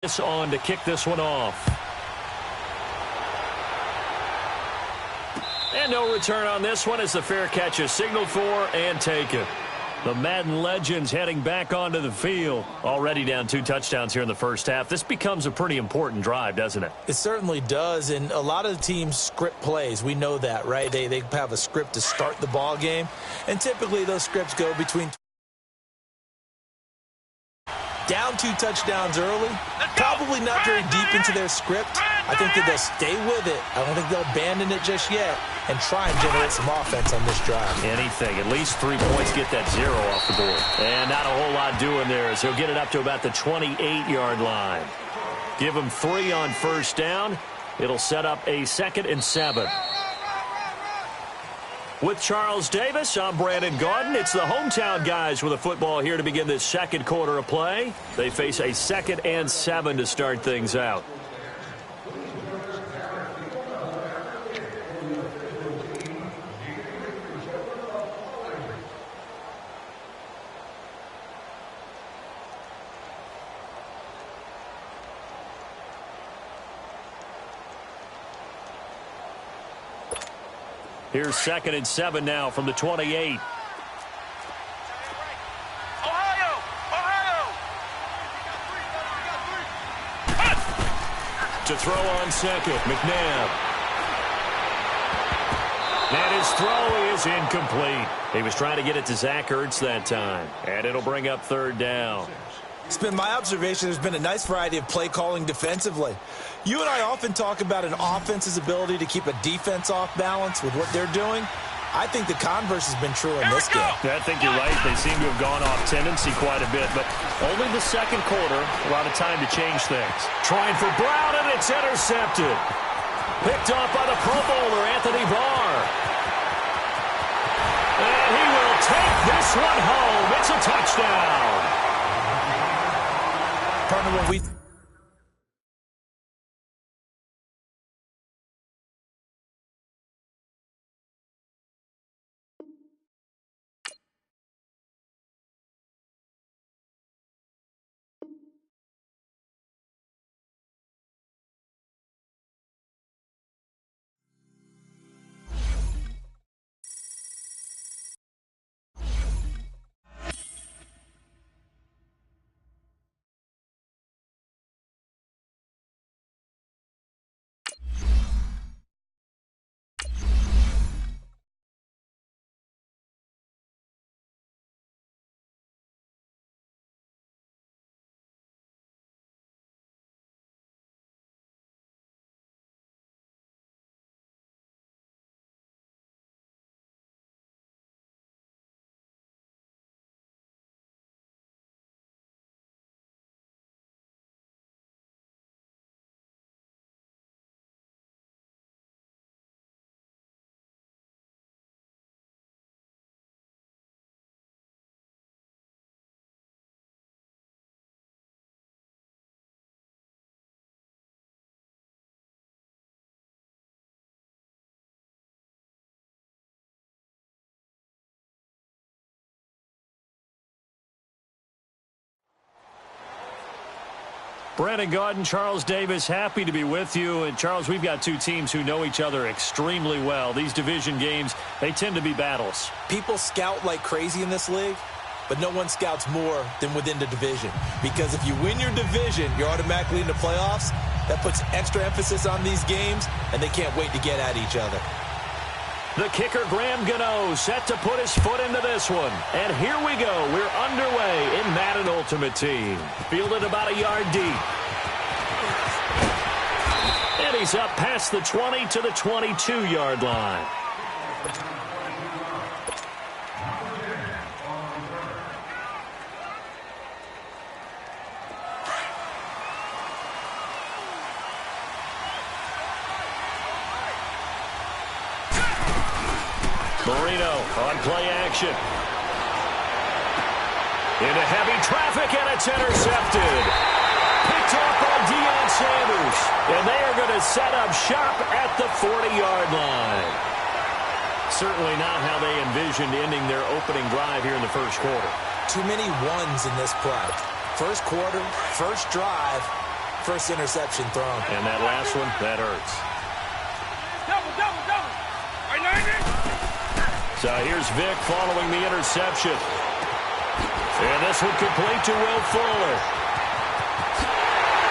On to kick this one off. And no return on this one as the fair catch is signaled for and taken. The Madden legends heading back onto the field. Already down 2 touchdowns here in the first half. This becomes a pretty important drive, doesn't it? It certainly does, and a lot of the teams script plays. We know that, right? They have a script to start the ball game, and typically those scripts go between down 2 touchdowns early, probably not very deep into their script. I think that they'll stay with it. I don't think they'll abandon it just yet and try and generate some offense on this drive. Anything. At least 3 points, get that 0 off the board. And not a whole lot doing there as he'll get it up to about the 28-yard line. Give him 3 on first down. It'll set up a 2nd and 7. With Charles Davis, I'm Brandon Gaudin. It's the hometown guys with a football here to begin this second quarter of play. They face a 2nd and 7 to start things out. Here's 2nd and 7 now from the 28. To throw on second, McNabb. And his throw is incomplete. He was trying to get it to Zach Ertz that time. And it'll bring up 3rd down. It's been my observation there's been a nice variety of play calling defensively. You and I often talk about an offense's ability to keep a defense off balance with what they're doing. I think the converse has been true in this game. I think you're right. They seem to have gone off tendency quite a bit, but only the second quarter, a lot of time to change things. Trying for Brown, and it's intercepted. Picked off by the Pro Bowler, Anthony Barr. And he will take this one home. It's a touchdown. Partner, when we Brandon Gaudin, Charles Davis, happy to be with you. And, Charles, we've got 2 teams who know each other extremely well. These division games, they tend to be battles. People scout like crazy in this league, but no one scouts more than within the division. Because if you win your division, you're automatically in the playoffs. That puts extra emphasis on these games, and they can't wait to get at each other. The kicker, Graham Gano, set to put his foot into this one. And here we go. We're underway in Madden Ultimate Team. Fielded about a yard deep. And he's up past the 20 to the 22-yard line. Marino on play action. Into heavy traffic, and it's intercepted. Picked off by Deion Sanders. And they are going to set up shop at the 40-yard line. Certainly not how they envisioned ending their opening drive here in the first quarter. Too many ones in this play. First quarter, first drive, first interception thrown. And that last one, that hurts. Double. Right, 90. So here's Vic following the interception. And this one complete to Will Fuller.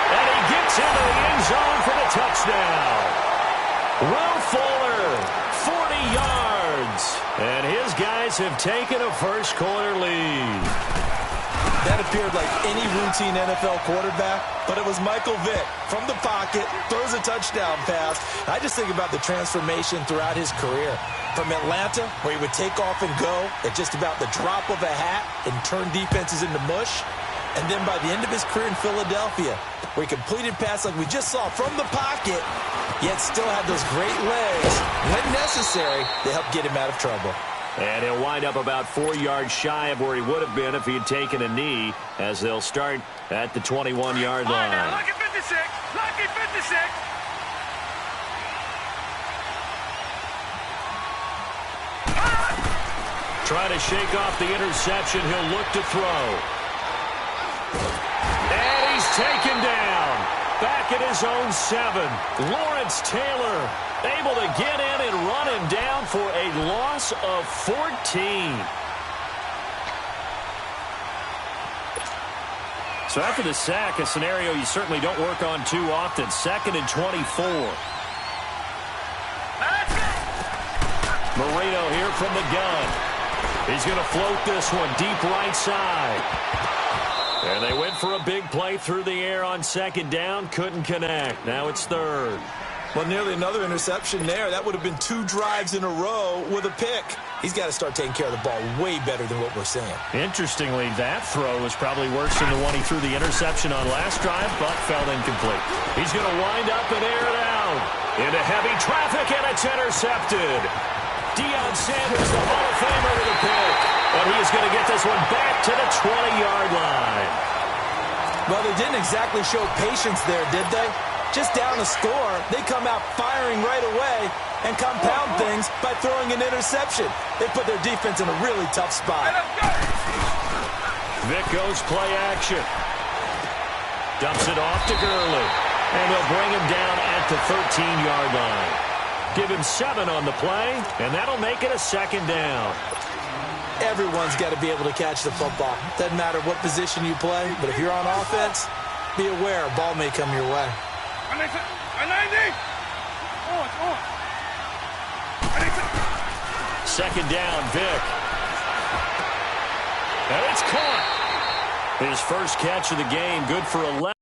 And he gets into the end zone for the touchdown. Will Fuller, 40 yards. And his guys have taken a first-quarter lead. That appeared like any routine NFL quarterback, but it was Michael Vick from the pocket, throws a touchdown pass. I just think about the transformation throughout his career. From Atlanta, where he would take off and go at just about the drop of a hat and turn defenses into mush. And then by the end of his career in Philadelphia, where he completed passes like we just saw from the pocket, yet still had those great legs, when necessary, to help get him out of trouble. And he'll wind up about 4 yards shy of where he would have been if he had taken a knee, as they'll start at the 21-yard line. Now, lucky 56. Lucky 56. Trying to shake off the interception. He'll look to throw. And he's taken down. Back at his own 7. Lawrence Taylor able to get in and run him down for a loss of 14. So after the sack, a scenario you certainly don't work on too often. 2nd and 24. Marino here from the gun. He's going to float this one deep right side. And they went for a big play through the air on 2nd down. Couldn't connect. Now it's 3rd. Well, nearly another interception there. That would have been 2 drives in a row with a pick. He's got to start taking care of the ball way better than what we're seeing. Interestingly, that throw was probably worse than the one he threw the interception on last drive, but fell incomplete. He's going to wind up and air it out. Into heavy traffic, and it's intercepted. Deion Sanders, the Hall of Famer, with a pick. And he is going to get this one back to the 20-yard line. Well, they didn't exactly show patience there, did they? Just down a score, they come out firing right away and compound things by throwing an interception. They put their defense in a really tough spot. Vic goes play action. Dumps it off to Gurley. And they'll bring him down at the 13-yard line. Give him 7 on the play, and that'll make it a 2nd down. Everyone's got to be able to catch the football. Doesn't matter what position you play, but if you're on offense, be aware a ball may come your way. 90. Oh, it's on. 2nd down, Vic. And it's caught. His first catch of the game, good for 11.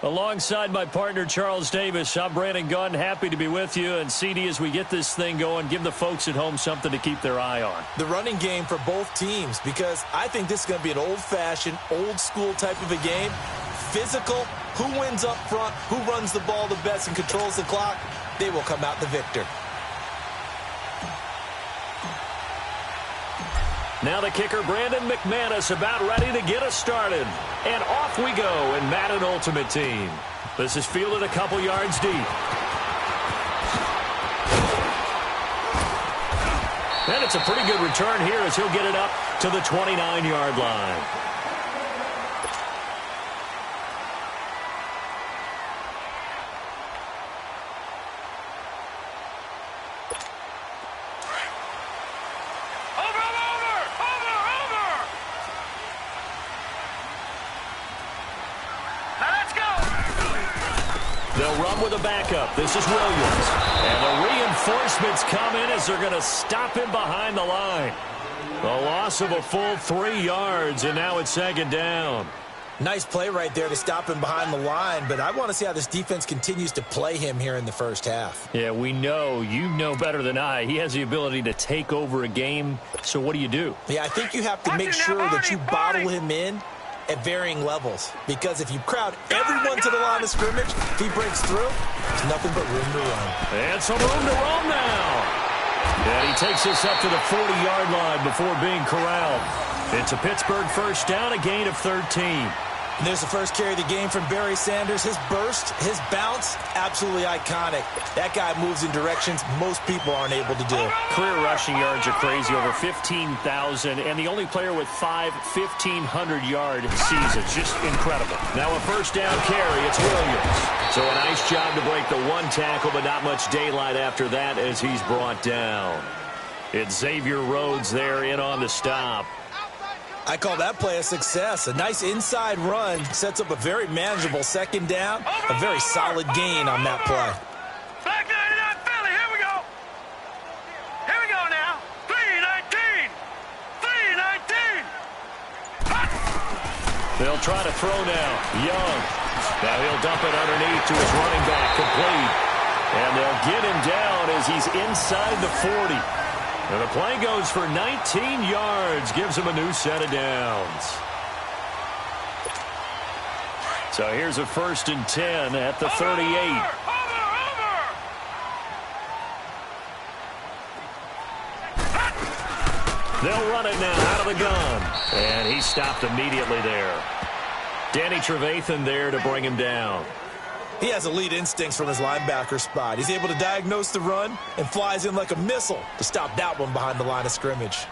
Alongside my partner, Charles Davis, I'm Brandon Gunn. Happy to be with you. And, CD, as we get this thing going, give the folks at home something to keep their eye on. The running game for both teams, because I think this is going to be an old-fashioned, old-school type of a game. Physical, who wins up front, who runs the ball the best and controls the clock, they will come out the victor. Now the kicker, Brandon McManus, about ready to get us started. And off we go in Madden Ultimate Team. This is fielded a couple yards deep. And And it's a pretty good return here as he'll get it up to the 29-yard line. They'll run with a backup. This is Williams. And the reinforcements come in as they're going to stop him behind the line. The loss of a full 3 yards, and now it's second down. Nice play right there to stop him behind the line, but I want to see how this defense continues to play him here in the first half. Yeah, we know. You know better than I. He has the ability to take over a game, so what do? Yeah, I think you have to make sure that you bottle him in at varying levels, because if you crowd everyone to the line of scrimmage, if he breaks through, there's nothing but room to run. And some room to roam now. And he takes this up to the 40-yard line before being corralled. It's a Pittsburgh first down, a gain of 13. And there's the first carry of the game from Barry Sanders. His burst, his bounce, absolutely iconic. That guy moves in directions most people aren't able to do. Career rushing yards are crazy, over 15,000, and the only player with 5 1,500-yard seasons. Just incredible. Now a first down carry, it's Williams. So a nice job to break the one tackle, but not much daylight after that as he's brought down. It's Xavier Rhodes there in on the stop. I call that play a success. A nice inside run sets up a very manageable second down. A very solid gain on that play. Back 99 Philly, here we go. Here we go now. 3-19. 3-19. They'll try to throw now. Young. Now he'll dump it underneath to his running back, complete. And they'll get him down as he's inside the 40. And the play goes for 19 yards, gives him a new set of downs. So here's a 1st and 10 at the 38. They'll run it now out of the gun. And he stopped immediately there. Danny Trevathan there to bring him down. He has elite instincts from his linebacker spot. He's able to diagnose the run and flies in like a missile to stop that one behind the line of scrimmage.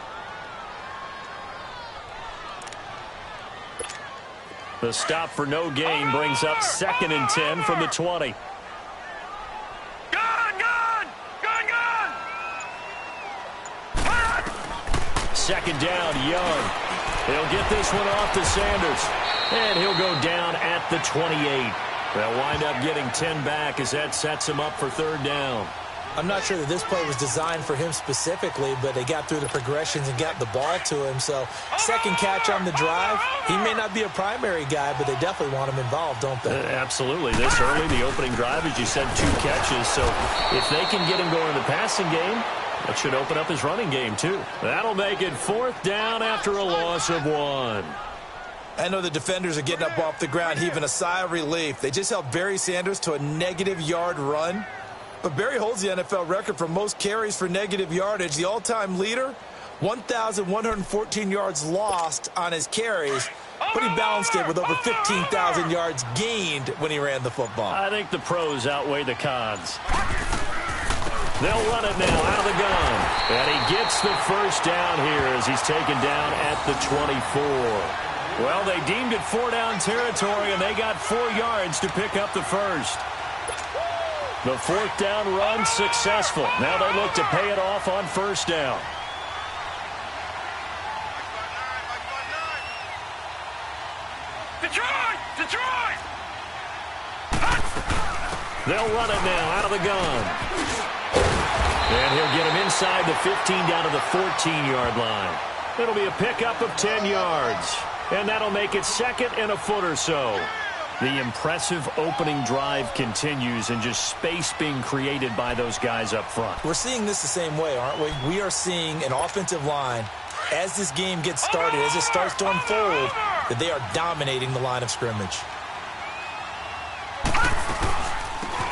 The stop for no gain brings up 2nd and 10 from the 20. Second down, Young. He'll get this one off to Sanders. And he'll go down at the 28. They'll wind up getting 10 back as that sets him up for 3rd down. I'm not sure that this play was designed for him specifically, but they got through the progressions and got the ball to him. So, second catch on the drive. He may not be a primary guy, but they definitely want him involved, don't they? Absolutely. This early, the opening drive, as you said, 2 catches. So, if they can get him going in the passing game, that should open up his running game, too. That'll make it 4th down after a loss of 1. I know the defenders are getting up off the ground, heaving a sigh of relief. They just held Barry Sanders to a -yard run. But Barry holds the NFL record for most carries for negative yardage. The all-time leader, 1,114 yards lost on his carries. But he balanced it with over 15,000 yards gained when he ran the football. I think the pros outweigh the cons. They'll run it now out of the gun. And he gets the first down here as he's taken down at the 24. Well, they deemed it 4-down territory, and they got 4 yards to pick up the first. The 4th down run successful. Now they look to pay it off on 1st down. Detroit! Detroit! They'll run it now out of the gun. And he'll get him inside the 15 down to the 14-yard line. It'll be a pickup of 10 yards. And that'll make it 2nd and a foot or so. The impressive opening drive continues and just space being created by those guys up front. We're seeing this the same way, aren't we? We are seeing an offensive line, as this game gets started, as it starts to unfold, that they are dominating the line of scrimmage.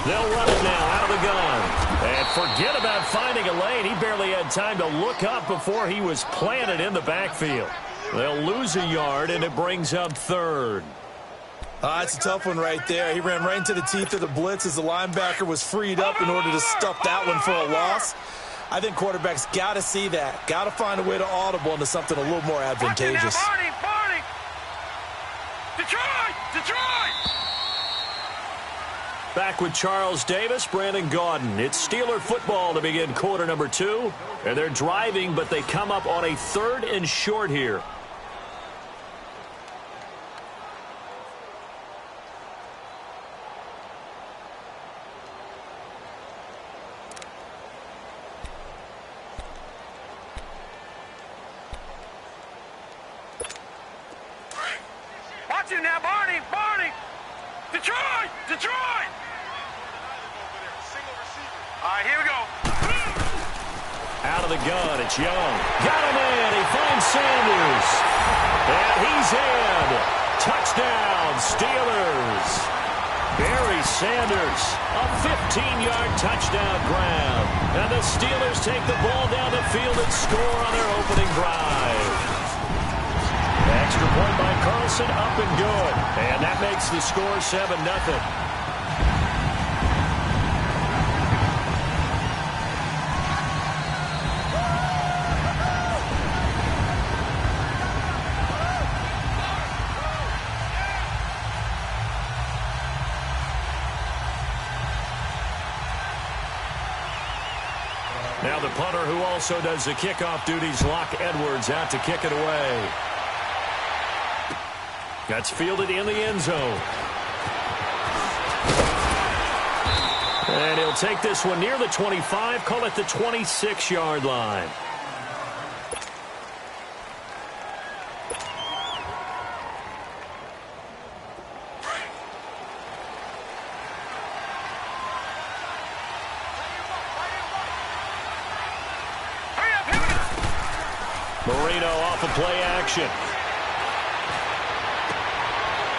They'll run it now out of the gun. And forget about finding a lane. He barely had time to look up before he was planted in the backfield. They'll lose a yard, and it brings up 3rd. It's a tough one right there. He ran right into the teeth of the blitz as the linebacker was freed up in order to stuff that one for a loss. I think quarterbacks got to see that. Got to find a way to audible into something a little more advantageous. Barney! Detroit! Back with Charles Davis, Brandon Gaudin. It's Steeler football to begin quarter number 2. And they're driving, but they come up on a 3rd and short here. Watch it now, Barney! Detroit! All right, here we go. Out of the gun, it's Young. Got him in. He finds Sanders. And he's in. Touchdown, Steelers. Barry Sanders, a 15-yard touchdown grab. And the Steelers take the ball down the field and score on their opening drive. Extra point by Carlson, up and good. And that makes the score 7-0. Now the punter who also does the kickoff duties, Locke Edwards, out to kick it away. That's fielded in the end zone. And he'll take this one near the 25, call it the 26-yard line. Marino off of play action.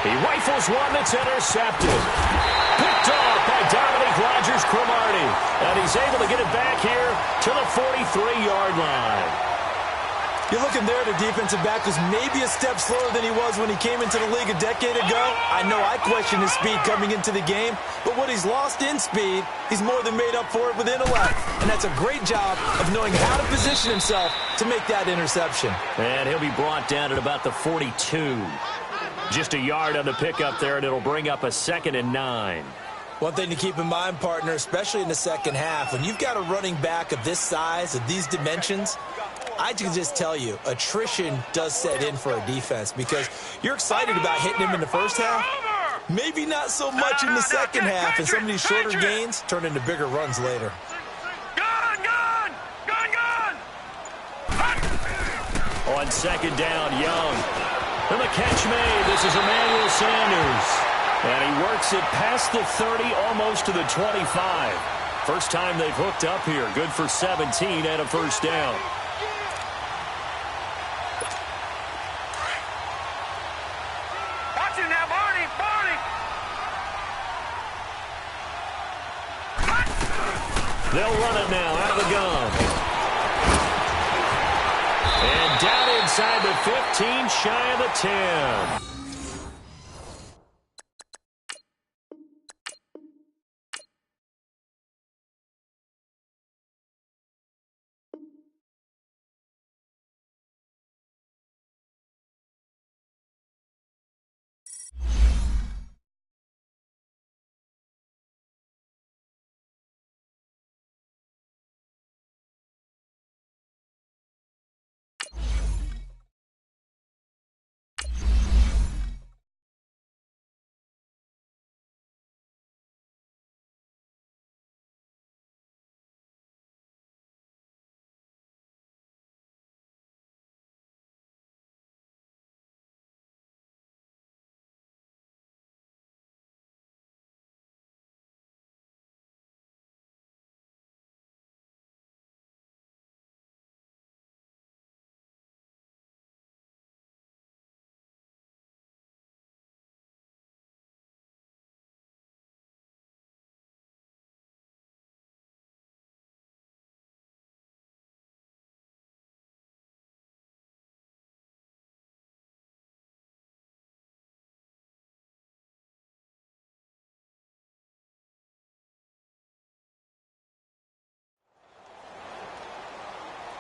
He rifles one that's intercepted. Picked off by Dominique Rodgers-Cromartie. And he's able to get it back here to the 43-yard line. You're looking there, the defensive back was maybe a step slower than he was when he came into the league a decade ago. I know I questioned his speed coming into the game, but what he's lost in speed, he's more than made up for it with intellect. And that's a great job of knowing how to position himself to make that interception. And he'll be brought down at about the 42. Just a yard on the pickup there, and it'll bring up a 2nd and 9. One thing to keep in mind, partner, especially in the second half, when you've got a running back of this size, of these dimensions, I can just tell you, attrition does set in for a defense because you're excited about hitting him in the first half. Maybe not so much in the second half, and some of these shorter gains turn into bigger runs later. Gun! On 2nd down, Young. And the catch made. This is Emmanuel Sanders. And he works it past the 30, almost to the 25. First time they've hooked up here. Good for 17 and a first down. Watch it now, Barney! They'll run it now out of the gun. And down inside the 15, shy of the 10.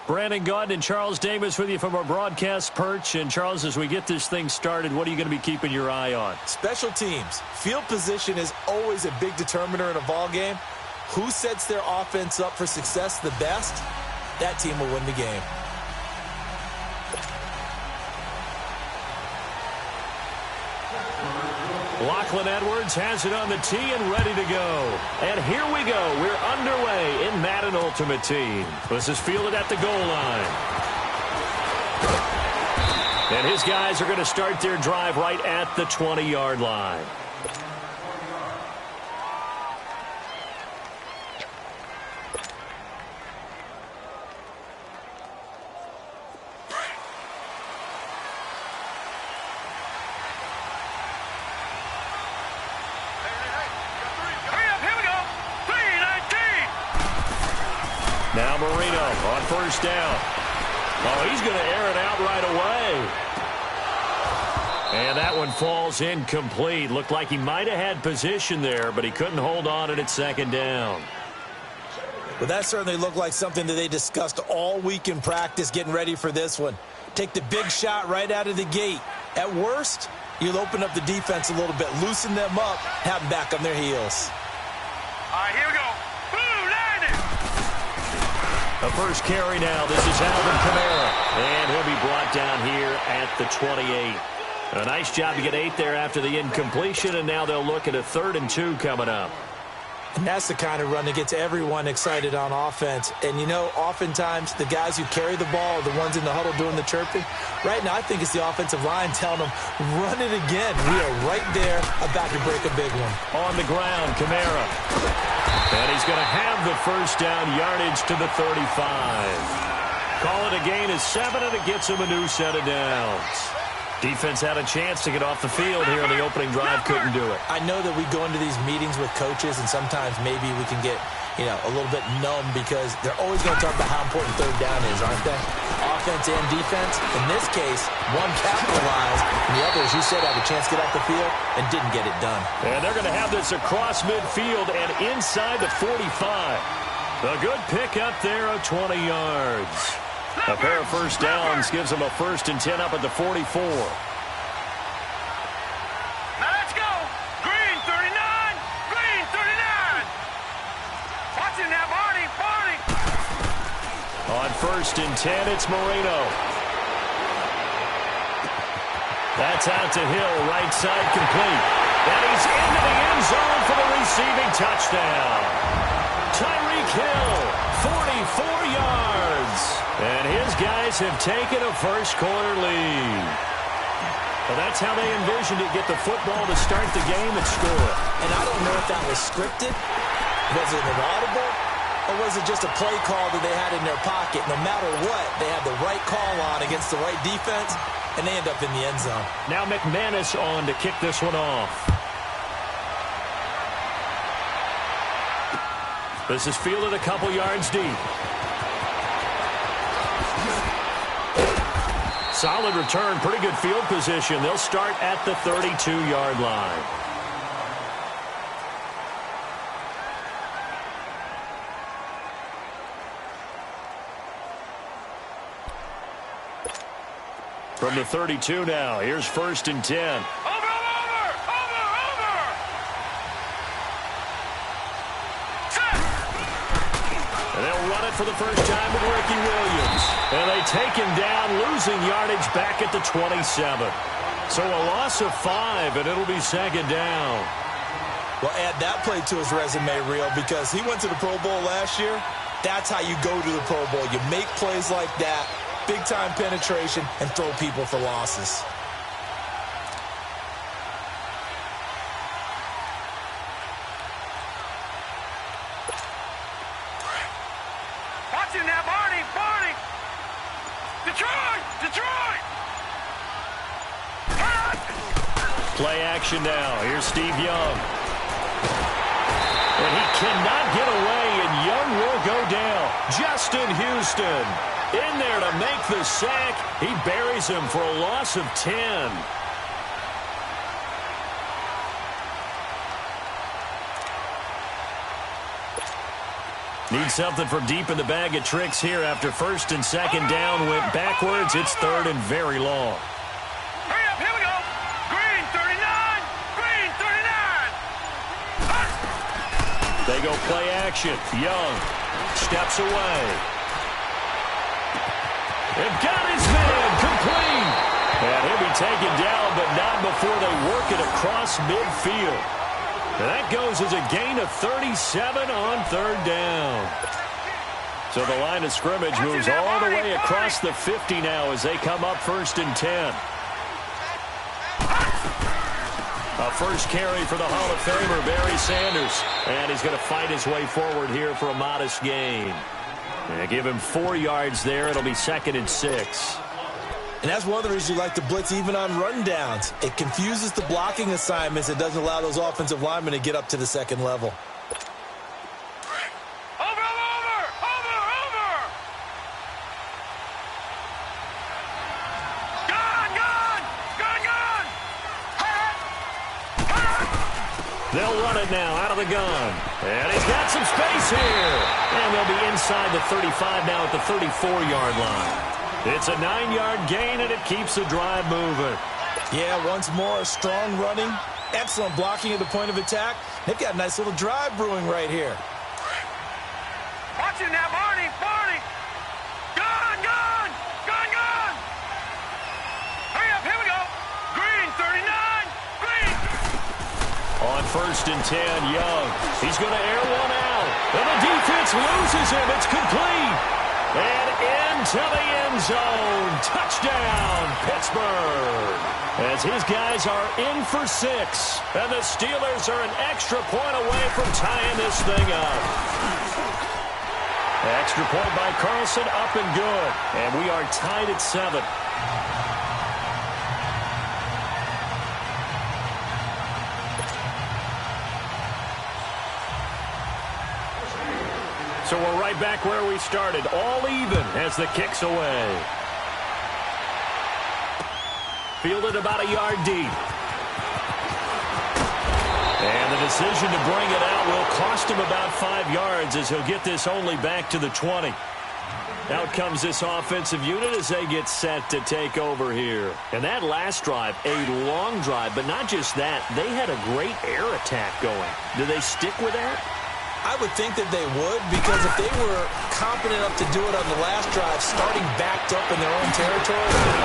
Brandon Gaudin and Charles Davis with you from our broadcast perch. And, Charles, as we get this thing started, what are you going to be keeping your eye on? Special teams. Field position is always a big determiner in a ball game. Who sets their offense up for success the best, that team will win the game. Lachlan Edwards has it on the tee and ready to go. And here we go. We're underway in Madden Ultimate Team. This is fielded at the goal line. And his guys are going to start their drive right at the 20-yard line. Now Marino on first down. Oh, he's going to air it out right away. And that one falls incomplete. Looked like he might have had position there, but he couldn't hold on at second down. Well, that certainly looked like something that they discussed all week in practice getting ready for this one. Take the big shot right out of the gate. At worst, you'll open up the defense a little bit, loosen them up, have them back on their heels. All right, here we go. The first carry now. This is Alvin Kamara. And he'll be brought down here at the 28. A nice job to get 8 there after the incompletion, and now they'll look at a 3rd and 2 coming up. And that's the kind of run that gets everyone excited on offense. And, you know, oftentimes the guys who carry the ball are the ones in the huddle doing the chirping. Right now, I think it's the offensive line telling them, run it again. We are right there about to break a big one. On the ground, Kamara. And he's going to have the first down, yardage to the 35. Call it a gain of 7, and it gets him a new set of downs. Defense had a chance to get off the field here in the opening drive, couldn't do it. I know that we go into these meetings with coaches, and sometimes maybe we can get, a little bit numb because they're always going to talk about how important third down is, aren't they? Offense and defense. In this case, one capitalized, and the other, as you said, had a chance to get off the field and didn't get it done. And they're going to have this across midfield and inside the 45. A good pick up there of 20 yards. A pair of first downs gives them a 1st and 10 up at the 44. Now let's go. Green 39. Green 39. Watching that, Barney. On 1st and 10, it's Moreno. That's out to Hill, right side complete. And he's into the end zone for the receiving touchdown. Tyreek Hill, 44 yards. And his guys have taken a first-quarter lead. Well, that's how they envisioned it, get the football to start the game and score. And I don't know if that was scripted. Was it an audible? Or was it just a play call that they had in their pocket? No matter what, they had the right call on against the right defense, and they end up in the end zone. Now McManus on to kick this one off. This is fielded a couple yards deep. Solid return, pretty good field position. They'll start at the 32-yard line. From the 32 now, here's 1st and 10. Over. And they'll run it for the first time with Ricky Williams. And they take him down, losing yardage back at the 27. So a loss of 5, and it'll be 2nd down. Well, add that play to his resume reel because he went to the Pro Bowl last year. That's how you go to the Pro Bowl. You make plays like that, big-time penetration, and throw people for losses. Watching that, Barney. Detroit. Play action now. Here's Steve Young. And he cannot get away, and Young will go down. Justin Houston in there to make the sack. He buries him for a loss of 10. Need something from deep in the bag of tricks here after first and second down went backwards. It's third and very long. Hurry up, here we go. Green 39, green 39. They go play action. Young steps away. They've got his man complete. And he'll be taken down, but not before they work it across midfield. And that goes as a gain of 37 on third down. So the line of scrimmage moves all the way across the 50 now as they come up first and 10. A first carry for the Hall of Famer, Barry Sanders. And he's going to fight his way forward here for a modest gain. And give him 4 yards there. It'll be 2nd and 6. And that's one of the reasons you like to blitz even on rundowns. It confuses the blocking assignments. It doesn't allow those offensive linemen to get up to the second level. Over. Gun. They'll run it now out of the gun. And he's got some space here. And they'll be inside the 35 now at the 34-yard line. It's a 9-yard gain, and it keeps the drive moving. Yeah, once more, strong running, excellent blocking at the point of attack. They've got a nice little drive brewing right here. Watch it now, Barney. Gun. Hurry up, here we go. Green 39, green. On first and 10, Young. He's going to air one out. And the defense loses him. It's complete. And into the end zone. Touchdown, Pittsburgh. As his guys are in for 6. And the Steelers are an extra point away from tying this thing up. Extra point by Carlson, up and good. And we are tied at 7. So we're right back where we started, all even as the kick's away. Fielded about a yard deep. And the decision to bring it out will cost him about 5 yards as he'll get this only back to the 20. Out comes this offensive unit as they get set to take over here. And that last drive, a long drive, but not just that. They had a great air attack going. Do they stick with that? I would think that they would, because if they were confident enough to do it on the last drive, starting backed up in their own territory,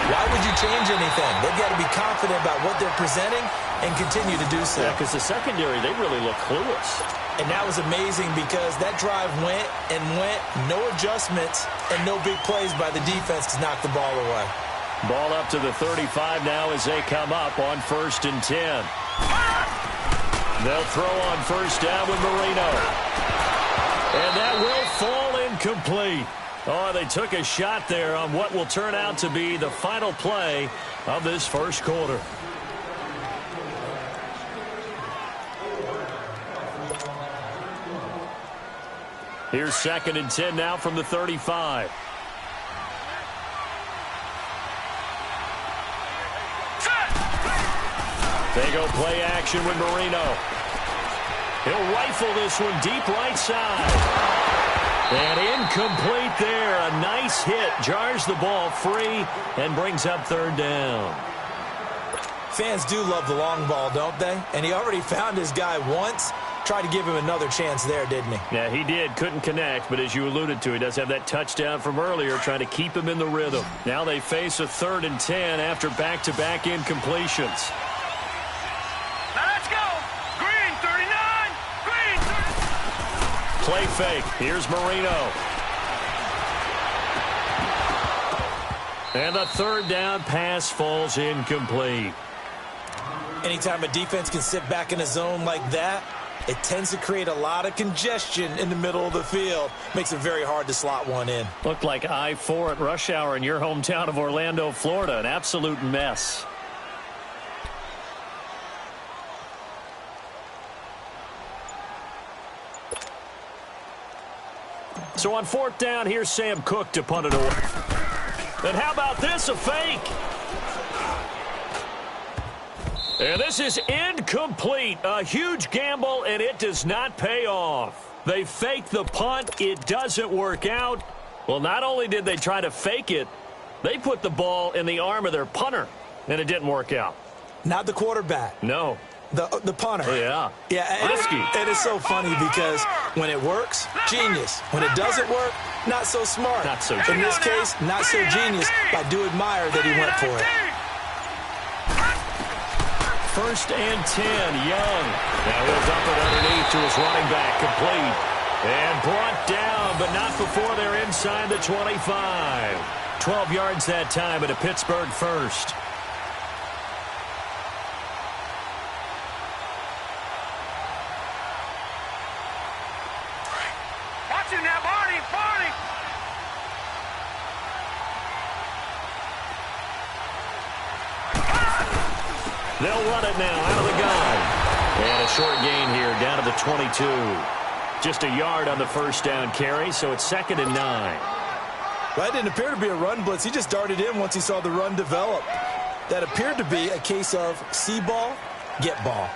why would you change anything? They've got to be confident about what they're presenting and continue to do so. Yeah, because the secondary, they really look clueless. And that was amazing because that drive went, no adjustments, and no big plays by the defense to knock the ball away. Ball up to the 35 now as they come up on first and 10. They'll throw on first down with Marino. And that will fall incomplete. Oh, they took a shot there on what will turn out to be the final play of this first quarter. Here's 2nd and 10 now from the 35. They go play action with Marino. He'll rifle this one deep right side. And incomplete there. A nice hit. Jars the ball free and brings up third down. Fans do love the long ball, don't they? And he already found his guy once. Tried to give him another chance there, didn't he? Yeah, he did. Couldn't connect, but as you alluded to, he does have that touchdown from earlier, trying to keep him in the rhythm. Now they face a 3rd and 10 after back-to-back incompletions. Now let's go. Green 39, green 39. Play fake. Here's Marino. And the 3rd down pass falls incomplete. Anytime a defense can sit back in a zone like that, it tends to create a lot of congestion in the middle of the field. Makes it very hard to slot one in. Looked like I-4 at rush hour in your hometown of Orlando, Florida. An absolute mess. So on 4th down, here's Sam Cook to punt it away. And how about this, a fake? And this is incomplete. A huge gamble, and it does not pay off. They fake the punt. It doesn't work out. Well, not only did they try to fake it, they put the ball in the arm of their punter, and it didn't work out. Not the quarterback. No. The punter. Oh, yeah. Yeah, Risky. It is so funny because when it works, genius. When it doesn't work, not so smart. Not so In genius. this case, not so genius. I do admire that he went for it. 1st and 10, Young. Now he'll dump it underneath to his running back, complete. And brought down, but not before they're inside the 25. 12 yards that time, and a Pittsburgh first. Watch him now, Barney, Barney. They'll run it now out of the gun. And a short gain here down to the 22. Just a yard on the first down carry, so it's 2nd and 9. Well, it didn't appear to be a run blitz. He just darted in once he saw the run develop. That appeared to be a case of see ball, get ball.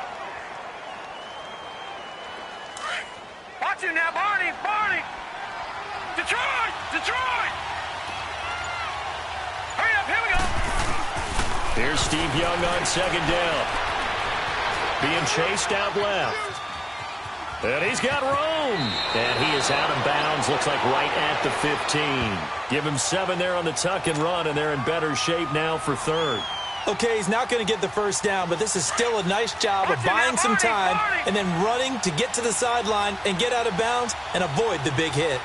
Watch him now, Barney, Barney. Detroit, Detroit. Hurry up, here we go. Here's Steve Young on 2nd down. Being chased out left. And he's got room. And he is out of bounds. Looks like right at the 15. Give him 7 there on the tuck and run, and they're in better shape now for 3rd. Okay, he's not going to get the first down, but this is still a nice job of buying some time and then running to get to the sideline and get out of bounds and avoid the big hit.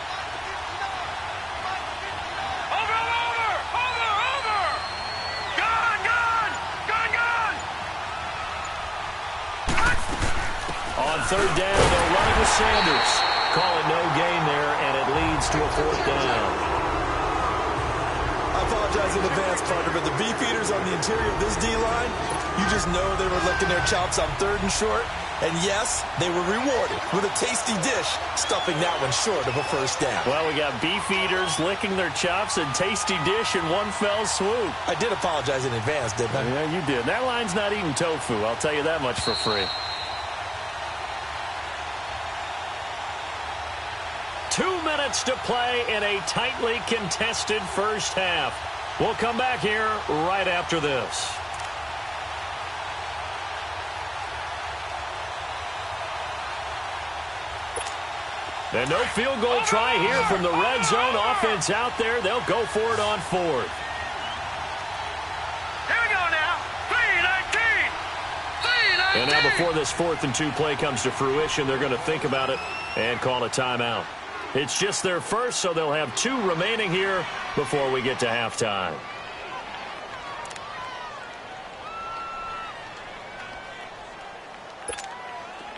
On 3rd down, they're running with Sanders. Calling no gain there, and it leads to a 4th down. I apologize in advance, partner, but the beefeaters on the interior of this D-line, you just know they were licking their chops on 3rd and short. And yes, they were rewarded with a tasty dish, stuffing that one short of a first down. Well, we got beefeaters licking their chops and tasty dish in one fell swoop. I did apologize in advance, didn't I? Yeah, you did. That line's not eating tofu. I'll tell you that much for free. 2 minutes to play in a tightly contested first half. We'll come back here right after this. And no field goal try here from the red zone. Offense out there. They'll go for it on 4th. Here we go now. 3-19. 3-19. And now before this 4th and 2 play comes to fruition, they're going to think about it and call a timeout. It's just their first, so they'll have 2 remaining here before we get to halftime.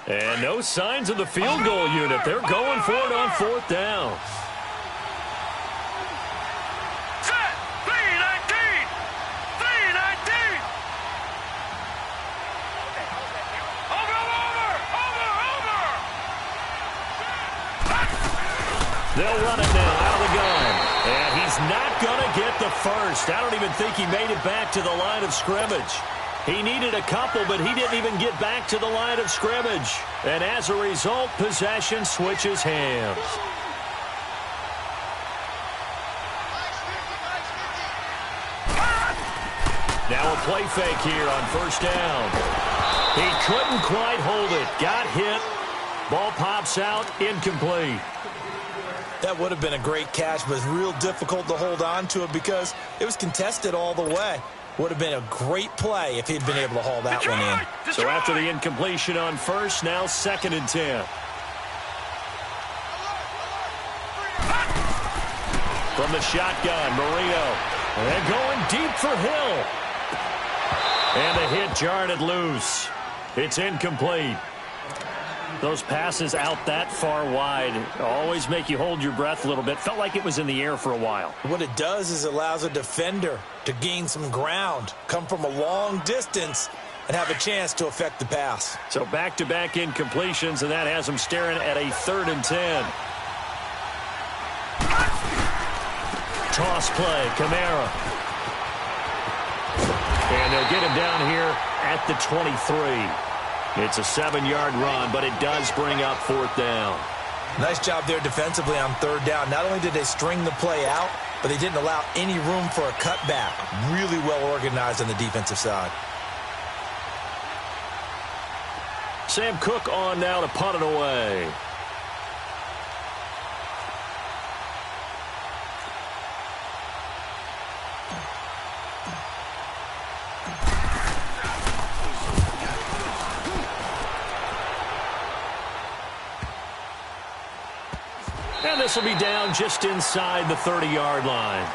And no signs of the field goal unit. They're going for it on 4th down. Set. 3-19. 3-19. Over. They'll run it now out of the gun. And he's not going to get the first. I don't even think he made it back to the line of scrimmage. He needed a couple, but he didn't even get back to the line of scrimmage. And as a result, possession switches hands. Now a play fake here on 1st down. He couldn't quite hold it. Got hit. Ball pops out. Incomplete. That would have been a great catch, but it's real difficult to hold on to it because it was contested all the way. Would have been a great play if he'd been able to haul that one in. So after the incompletion on 1st, now 2nd and 10. From the shotgun, Marino. And going deep for Hill. And the hit jarred it loose. It's incomplete. Those passes out that far wide always make you hold your breath a little bit. Felt like it was in the air for a while. What it does is it allows a defender to gain some ground, come from a long distance, and have a chance to affect the pass. So back-to-back incompletions, and that has them staring at a 3rd and 10. Toss play, Kamara. And they'll get him down here at the 23. It's a 7-yard run, but it does bring up 4th down. Nice job there defensively on third down. Not only did they string the play out, but they didn't allow any room for a cutback. Really well organized on the defensive side. Sam Cook on now to punt it away. And this will be down just inside the 30-yard line.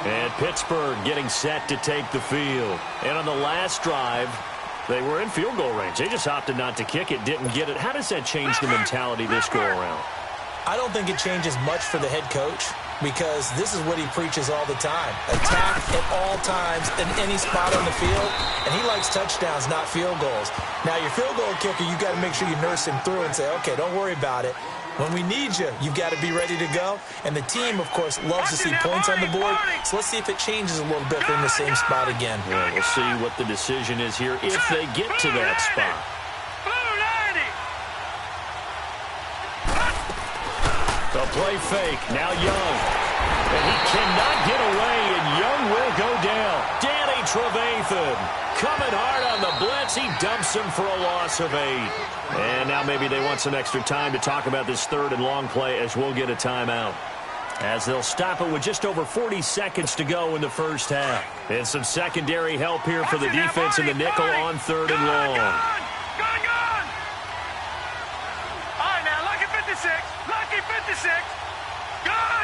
And Pittsburgh getting set to take the field. And on the last drive, they were in field goal range. They just opted not to kick it, didn't get it. How does that change the mentality this go-around? I don't think it changes much for the head coach because this is what he preaches all the time. Attack at all times in any spot on the field, and he likes touchdowns, not field goals. Now, your field goal kicker, you got to make sure you nurse him through and say, okay, don't worry about it. When we need you, you've got to be ready to go. And the team, of course, loves to see points on the board. So let's see if it changes a little bit from the same spot again. Well, we'll see what the decision is here if they get to that spot. The play fake. Now Young. And he cannot get away, and Young will go down. Danny Trevathan coming hard on the blitz. He dumps him for a loss of 8. And now maybe they want some extra time to talk about this third and long play as we'll get a timeout. As they'll stop it with just over 40 seconds to go in the first half. And some secondary help here for the defense in the nickel on third and long. Gone! All right, now, lucky 56. Lucky 56. Gone!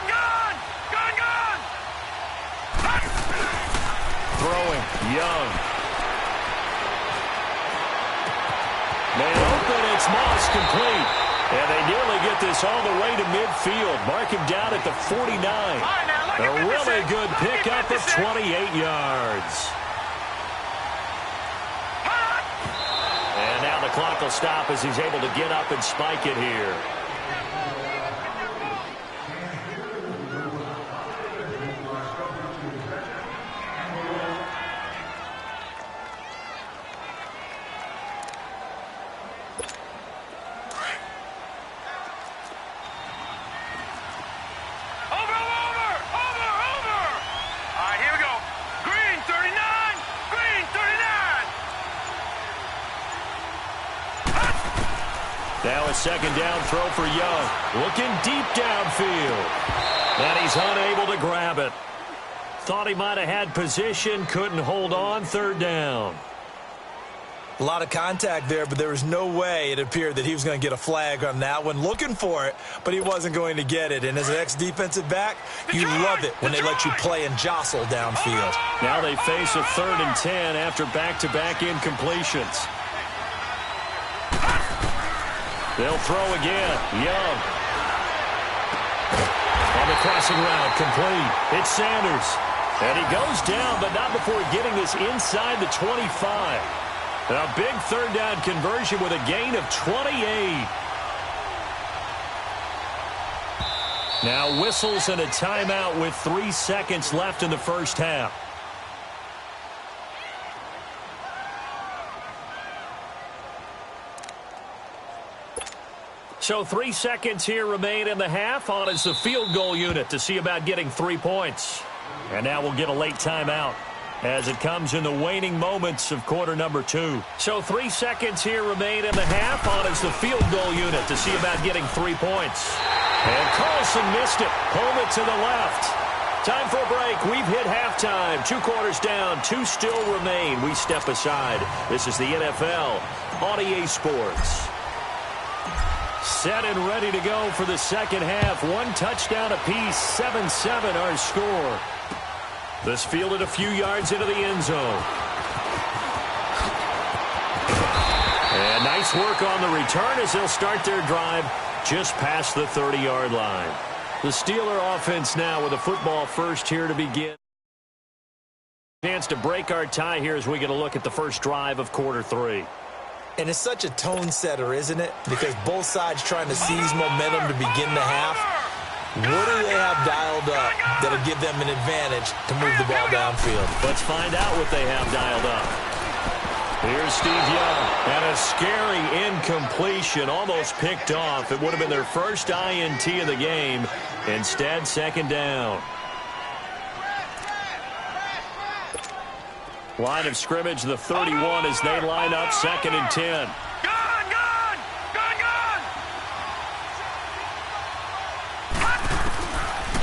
Throwing, Young. Man open, it's Moss complete. And they nearly get this all the way to midfield. Mark him down at the 49. A really good pickup of 28 yards. And now the clock will stop as he's able to get up and spike it here. Now a second down throw for Young. Looking deep downfield. And he's unable to grab it. Thought he might have had position. Couldn't hold on. Third down. A lot of contact there, but there was no way it appeared that he was going to get a flag on that one. Looking for it, but he wasn't going to get it. And as an ex-defensive back, you love it when they let you play and jostle downfield. Now they face a 3rd and 10 after back-to-back incompletions. They'll throw again. Young. On the crossing route, complete. It's Sanders. And he goes down, but not before getting this inside the 25. A big third down conversion with a gain of 28. Now whistles and a timeout with 3 seconds left in the first half. So 3 seconds here remain in the half. On is the field goal unit to see about getting 3 points. And now we'll get a late timeout as it comes in the waning moments of quarter number 2. So 3 seconds here remain in the half. On is the field goal unit to see about getting 3 points. And Carlson missed it. Home it to the left. Time for a break. We've hit halftime. 2 quarters down. 2 still remain. We step aside. This is the NFL on EA Sports. Set and ready to go for the second half. 1 touchdown apiece. 7-7 our score. This fielded a few yards into the end zone. And nice work on the return as they'll start their drive just past the 30-yard line. The Steeler offense now with a football first here to begin. Chance to break our tie here as we get a look at the first drive of quarter 3. And it's such a tone setter, isn't it? Because both sides trying to seize momentum to begin the half. What do they have dialed up that'll give them an advantage to move the ball downfield? Let's find out what they have dialed up. Here's Steve Young, and a scary incompletion, almost picked off. It would have been their first INT of the game. Instead, second down. Line of scrimmage, the 31, as they line up, 2nd and 10.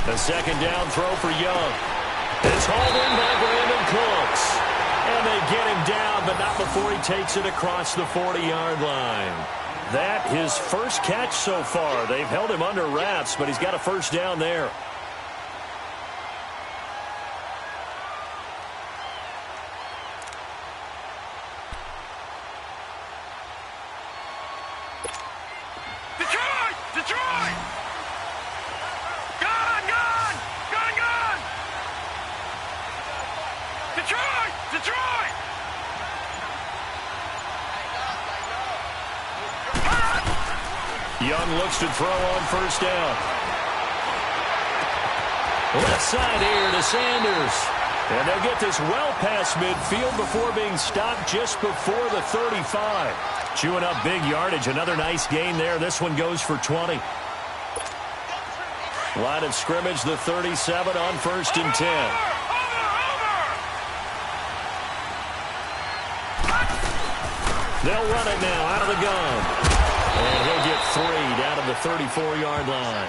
A second down throw for Young. It's hauled in by Brandon Cooks. And they get him down, but not before he takes it across the 40-yard line. That his first catch so far. They've held him under wraps, but he's got a first down there. Young looks to throw on first down. Left side here to Sanders. And they'll get this well past midfield before being stopped just before the 35. Chewing up big yardage. Another nice gain there. This one goes for 20. Line of scrimmage, the 37 on 1st and 10. They'll run it now out of the gun. And he'll get 3 down to the 34-yard line.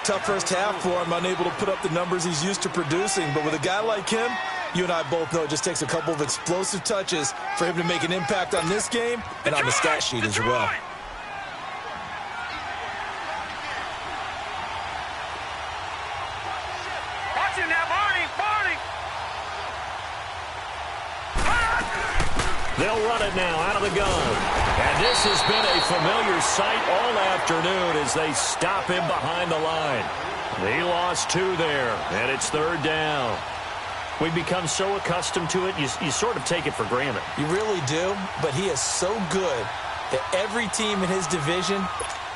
Tough first half for him, unable to put up the numbers he's used to producing. But with a guy like him, you and I both know it just takes a couple of explosive touches for him to make an impact on this game and on the stat sheet as well. Watch him now, Barney! They'll run it now out of the gun. And this has been a familiar sight all afternoon as they stop him behind the line. They lost 2 there, and it's 3rd down. We've become so accustomed to it, you sort of take it for granted. You really do, but he is so good that every team in his division,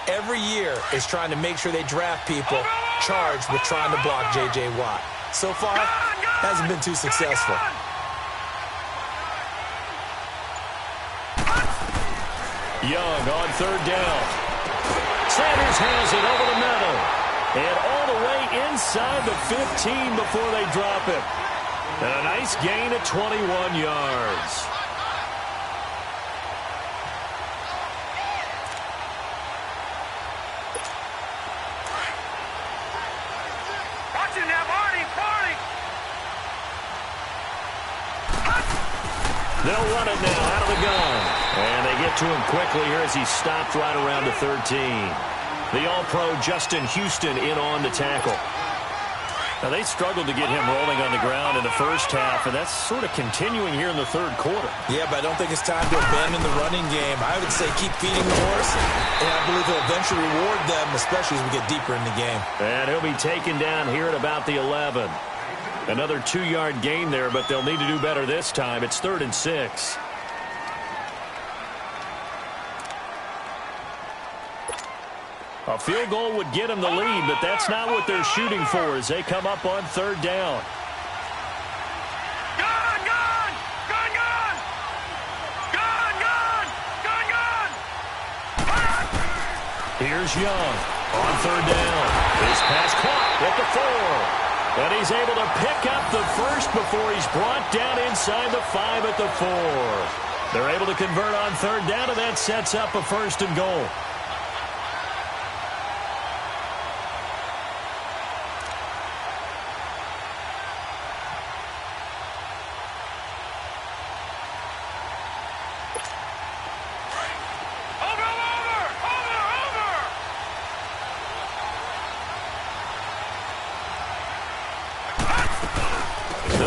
every year, is trying to make sure they draft people charged with trying to block J.J. Watt. So far, hasn't been too successful. Young on 3rd down. Sanders has it over the middle. And all the way inside the 15 before they drop it. And a nice gain at 21 yards. Watch him now, Barney! They'll run it now out of the gun. And they get to him quickly here as he's stopped right around the 13. The All-Pro Justin Houston in on the tackle. Now, they struggled to get him rolling on the ground in the first half, and that's sort of continuing here in the 3rd quarter. Yeah, but I don't think it's time to abandon the running game. I would say keep feeding the horse, and I believe he'll eventually reward them, especially as we get deeper in the game. And he'll be taken down here at about the 11. Another 2-yard gain there, but they'll need to do better this time. It's 3rd and 6. A field goal would get them the lead, but that's not what they're shooting for as they come up on 3rd down. Here's Young on 3rd down. His pass caught at the 4. And he's able to pick up the first before he's brought down inside the 5 at the 4. They're able to convert on 3rd down, and that sets up a 1st and goal.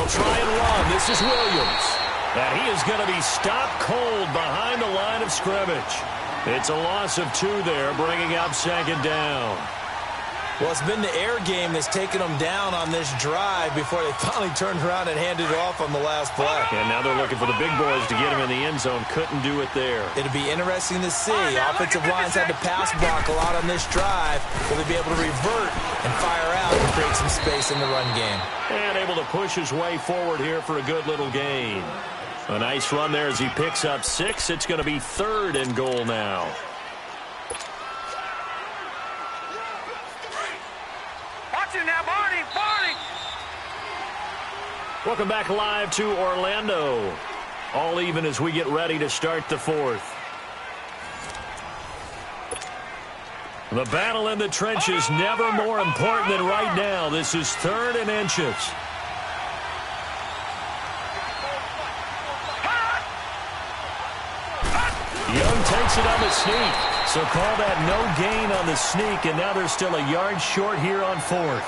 Try and run. This is Williams. And he is going to be stopped cold behind the line of scrimmage. It's a loss of 2 there, bringing up 2nd down. Well, it's been the air game that's taken them down on this drive before they finally turned around and handed it off on the last play. And now they're looking for the big boys to get him in the end zone. Couldn't do it there. It'll be interesting to see. Offensive lines had to pass block a lot on this drive. Will they be able to revert and fire out and create some space in the run game? And able to push his way forward here for a good little gain. A nice run there as he picks up 6. It's going to be 3rd and goal now. Watch it now, Barney. Barney. Welcome back live to Orlando. All even as we get ready to start the 4th. The battle in the trenches never more important than right now. This is 3rd and inches. Young takes it on the sneak. So call that no gain on the sneak, and now they're still a yard short here on 4th.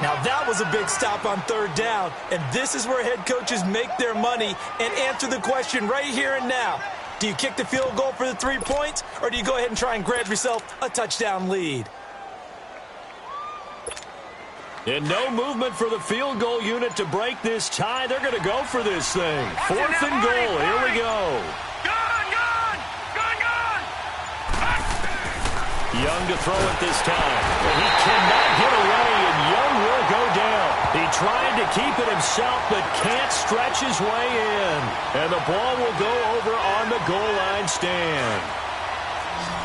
Now that was a big stop on 3rd down, and this is where head coaches make their money and answer the question right here and now. Do you kick the field goal for the 3 points, or do you go ahead and try and grab yourself a touchdown lead? And no movement for the field goal unit to break this tie. They're going to go for this thing. 4th and goal. Here we go. Young to throw it this time. And he cannot get away, and Young will go down. He tried to keep it himself, but can't stretch his way in. And the ball will go over on the goal line stand.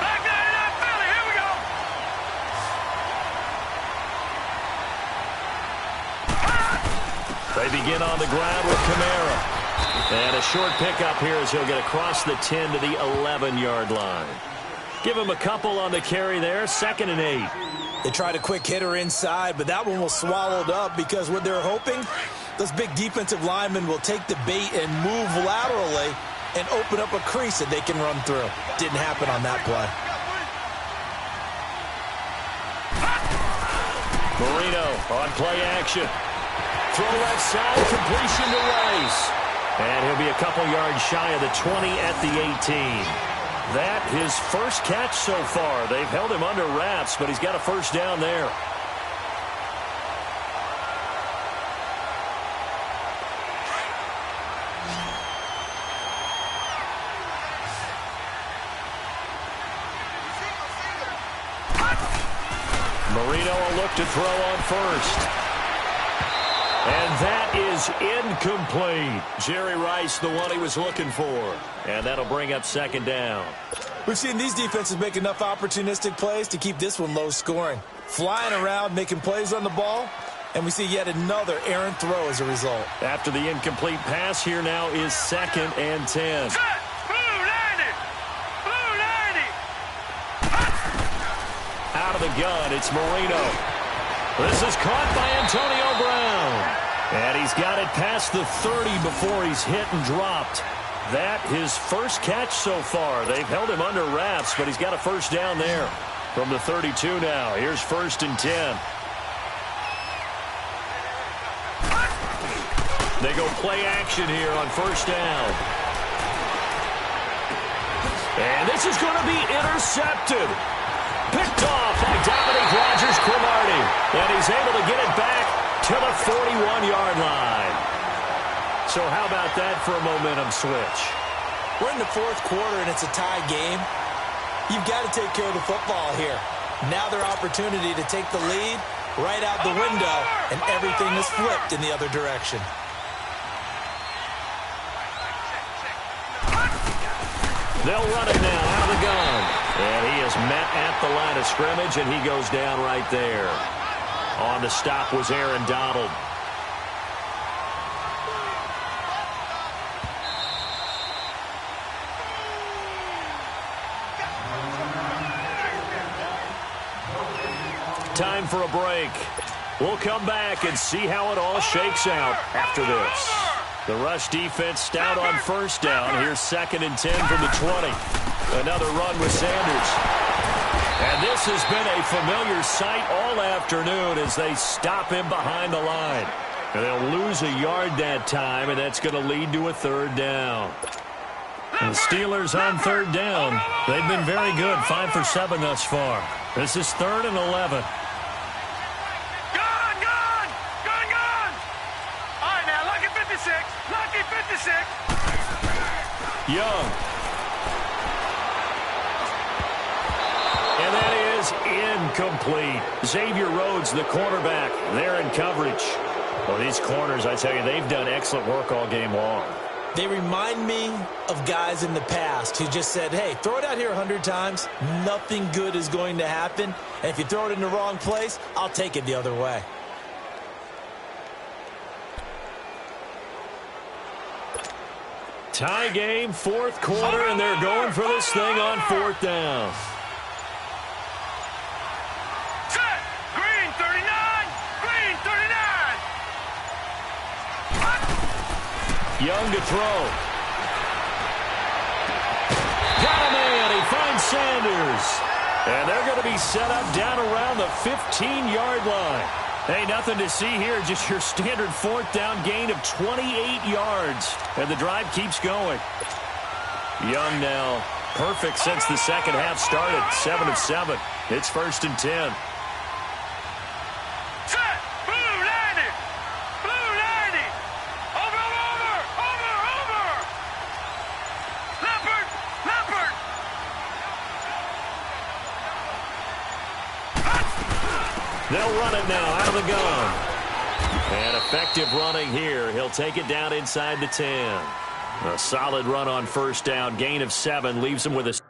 Back 99 Philly. Here we go. They begin on the ground with Kamara. And a short pickup here as he'll get across the 10 to the 11-yard line. Give him a couple on the carry there. 2nd and 8. They tried a quick hitter inside, but that one was swallowed up because what they're hoping, those big defensive linemen will take the bait and move laterally and open up a crease that they can run through. Didn't happen on that play. Marino on play action. Throw left side, completion to Rice. And he'll be a couple yards shy of the 20 at the 18. That his first catch so far. They've held him under wraps, but he's got a first down there. Marino will look to throw on first. And that is incomplete. Jerry Rice, the one he was looking for. And that'll bring up 2nd down. We've seen these defenses make enough opportunistic plays to keep this one low scoring. Flying around, making plays on the ball, and we see yet another errant throw as a result. After the incomplete pass, here now is 2nd and 10. Set. Blue 90. Blue 90. Out of the gun, it's Marino. This is caught by Antonio Brown. And he's got it past the 30 before he's hit and dropped. That his first catch so far. They've held him under wraps, but he's got a first down there. From the 32 now, here's 1st and 10. They go play action here on 1st down. And this is going to be intercepted. Picked off by Dominique Rodgers-Cromartie. And he's able to get it back to the 41-yard line. So how about that for a momentum switch? We're in the 4th quarter, and it's a tie game. You've got to take care of the football here. Now their opportunity to take the lead right out the window, and everything is flipped in the other direction. They'll run it now out of the gun. And he is met at the line of scrimmage, and he goes down right there. On the stop was Aaron Donald. Time for a break. We'll come back and see how it all shakes out after this. The rush defense stout on 1st down. Here's 2nd and 10 from the 20. Another run with Sanders. And this has been a familiar sight all afternoon as they stop him behind the line. And they'll lose a yard that time, and that's going to lead to a 3rd down. And the Steelers on 3rd down. They've been very good, 5 for 7 thus far. This is 3rd and 11. Lucky 56. Young. And that is incomplete. Xavier Rhodes, the cornerback, there in coverage. Well, these corners, I tell you, they've done excellent work all game long. They remind me of guys in the past who just said, hey, throw it out here 100 times. Nothing good is going to happen. And if you throw it in the wrong place, I'll take it the other way. Tie game, fourth quarter, and they're going for this thing on fourth down. Set. Green 39. Green 39. Young to throw. Got a man. He finds Sanders. And they're going to be set up down around the 15-yard line. Hey, nothing to see here, just your standard fourth down gain of 28 yards. And the drive keeps going. Young now, perfect since the second half started, 7 of 7. It's 1st and 10. Set. Blue 90. Blue 90. Over. Leopard. They'll run it now out of the gun. And effective running here. He'll take it down inside the 10. A solid run on first down. Gain of 7 leaves him with a